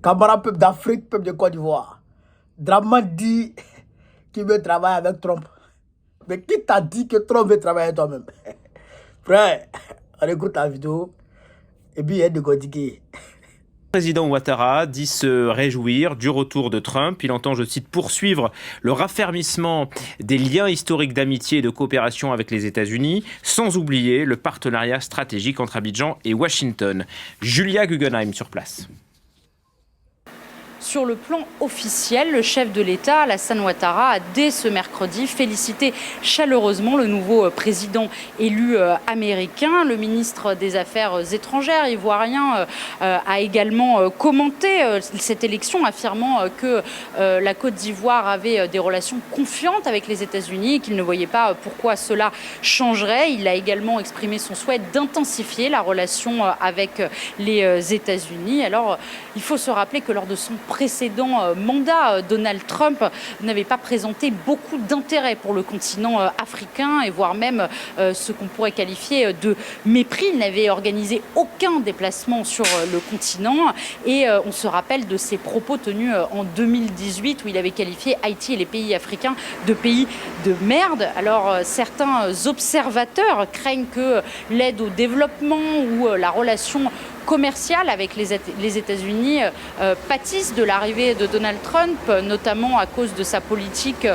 camarade peuple d'Afrique, peuple de Côte d'Ivoire. Draman dit qu'il veut travailler avec Trump. Mais qui t'a dit que Trump veut travailler avec toi-même? Frère, on écoute la vidéo et puis il y a de godiguer. Le président Ouattara dit se réjouir du retour de Trump. Il entend, je cite, poursuivre le raffermissement des liens historiques d'amitié et de coopération avec les États-Unis, sans oublier le partenariat stratégique entre Abidjan et Washington. Julia Guggenheim sur place. Sur le plan officiel, le chef de l'État, Alassane Ouattara, a dès ce mercredi félicité chaleureusement le nouveau président élu américain. Le ministre des Affaires étrangères ivoirien a également commenté cette élection, affirmant que la Côte d'Ivoire avait des relations confiantes avec les États-Unis et qu'il ne voyait pas pourquoi cela changerait. Il a également exprimé son souhait d'intensifier la relation avec les États-Unis. Alors, il faut se rappeler que lors de son précédent mandat, Donald Trump n'avait pas présenté beaucoup d'intérêt pour le continent africain et voire même ce qu'on pourrait qualifier de mépris. Il n'avait organisé aucun déplacement sur le continent et on se rappelle de ses propos tenus en 2018 où il avait qualifié Haïti et les pays africains de pays de merde. Alors certains observateurs craignent que l'aide au développement ou la relation commerciale avec les États-Unis pâtissent de l'arrivée de Donald Trump, notamment à cause de sa politique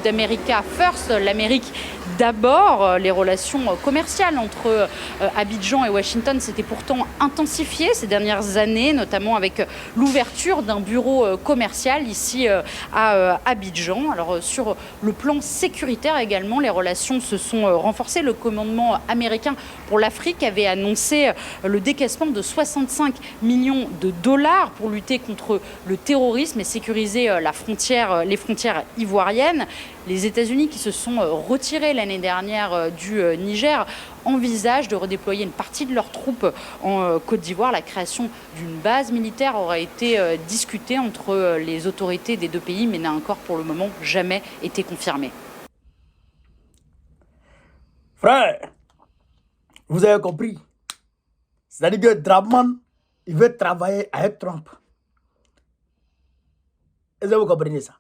d'America First, l'Amérique d'abord. Les relations commerciales entre Abidjan et Washington s'étaient pourtant intensifiées ces dernières années, notamment avec l'ouverture d'un bureau commercial ici à Abidjan. Alors sur le plan sécuritaire également, les relations se sont renforcées. Le commandement américain pour l'Afrique avait annoncé le décaissement de 65 millions de dollars pour lutter contre le terrorisme et sécuriser les frontières ivoiriennes. Les États-Unis, qui se sont retirés l'année dernière du Niger, envisagent de redéployer une partie de leurs troupes en Côte d'Ivoire. La création d'une base militaire aura été discutée entre les autorités des deux pays, mais n'a encore pour le moment jamais été confirmée. Frère, vous avez compris. C'est-à-dire que Draman, il veut travailler avec Trump. Est-ce que vous comprenez ça?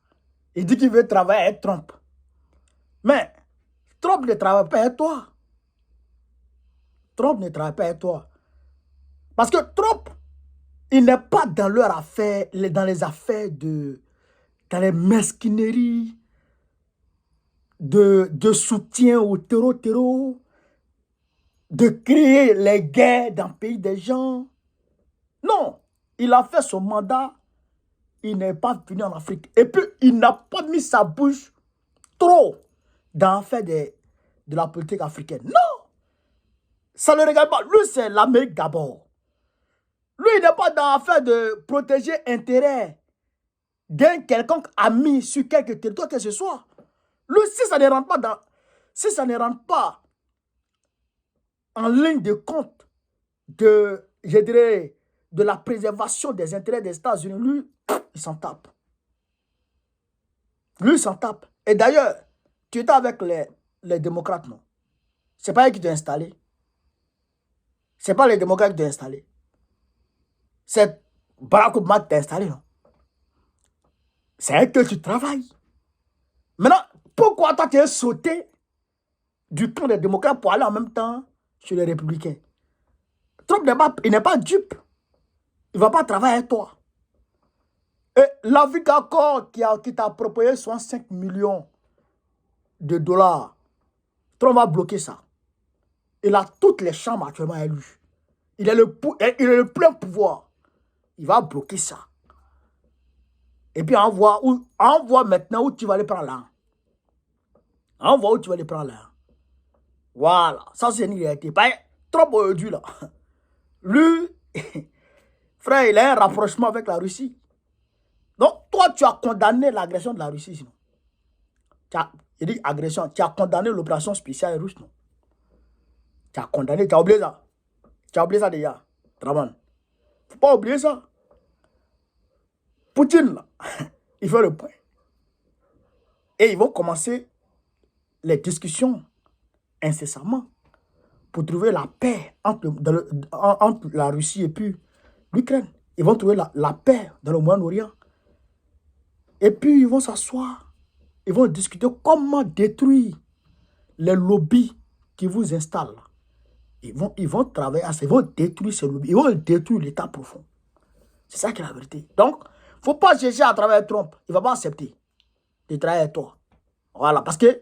Il dit qu'il veut travailler avec Trump. Mais Trump ne travaille pas avec toi. Trump ne travaille pas avec toi. Parce que Trump, il n'est pas dans leurs affaires, dans les affaires dans les mesquineries de soutien au terreau, de créer les guerres dans le pays des gens. Non, il a fait son mandat, il n'est pas venu en Afrique. Et puis, il n'a pas mis sa bouche trop dans l'affaire de la politique africaine. Non, ça ne le regarde pas. Lui, c'est l'Amérique d'abord. Lui, il n'est pas dans l'affaire de protéger l'intérêt d'un quelconque ami sur quelque territoire que ce soit. Lui, si ça ne rentre pas en ligne de compte de, je dirais, de la préservation des intérêts des États-Unis, lui, il s'en tape. Lui, il s'en tape. Et d'ailleurs, tu étais avec les démocrates, non? Ce n'est pas eux qui t'ont installé. Ce n'est pas les démocrates qui t'ont installé. C'est Barack Obama qui t'a installé, non? C'est avec eux que tu travailles. Maintenant, pourquoi toi tu es sauté du camp des démocrates pour aller en même temps sur les républicains? Trump n'est pas dupe. Il ne va pas travailler avec toi. Et l'Afrique encore qui t'a proposé 65 millions de dollars, Trump va bloquer ça. Il a toutes les chambres actuellement élues. Il a le plein pouvoir. Il va bloquer ça. Et puis envoie maintenant où tu vas les prendre là. Envoie où tu vas les prendre là. Voilà. Ça, c'est une réalité. Pas trop aujourd'hui là. Lui, frère, il a un rapprochement avec la Russie. Donc, toi, tu as condamné l'agression de la Russie, sinon. Il dit agression. Tu as condamné l'opération spéciale russe, non? Tu as condamné, tu as oublié ça. Tu as oublié ça déjà, Draman. Il ne faut pas oublier ça. Poutine, là, il fait le point. Et ils vont commencer les discussions incessamment pour trouver la paix entre la Russie et puis l'Ukraine. Ils vont trouver la paix dans le Moyen-Orient. Et puis, ils vont s'asseoir. Ils vont discuter comment détruire les lobbies qui vous installent. Ils vont travailler à ça. Ils vont détruire ces lobbies. Ils vont détruire l'État profond. C'est ça qui est la vérité. Donc, il ne faut pas chercher à travailler Trump. Il ne va pas accepter de travailler avec toi. Voilà. Parce que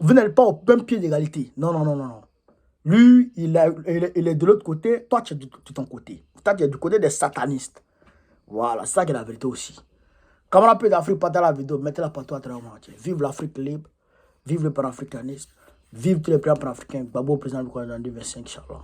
vous n'êtes pas au même pied d'égalité. Non, non, non, non, non. Lui, il est de l'autre côté. Toi, tu es de ton côté. Toi, tu es du côté des satanistes. Voilà. C'est ça qui est la vérité aussi. Camarades peu d'Afrique, partagez la vidéo. Mettez-la partout à travers le monde. Vive l'Afrique libre. Vive le panafricanisme. Vive tous les présidents panafricains. Babo, président du Rwanda, 25, Inch'Allah.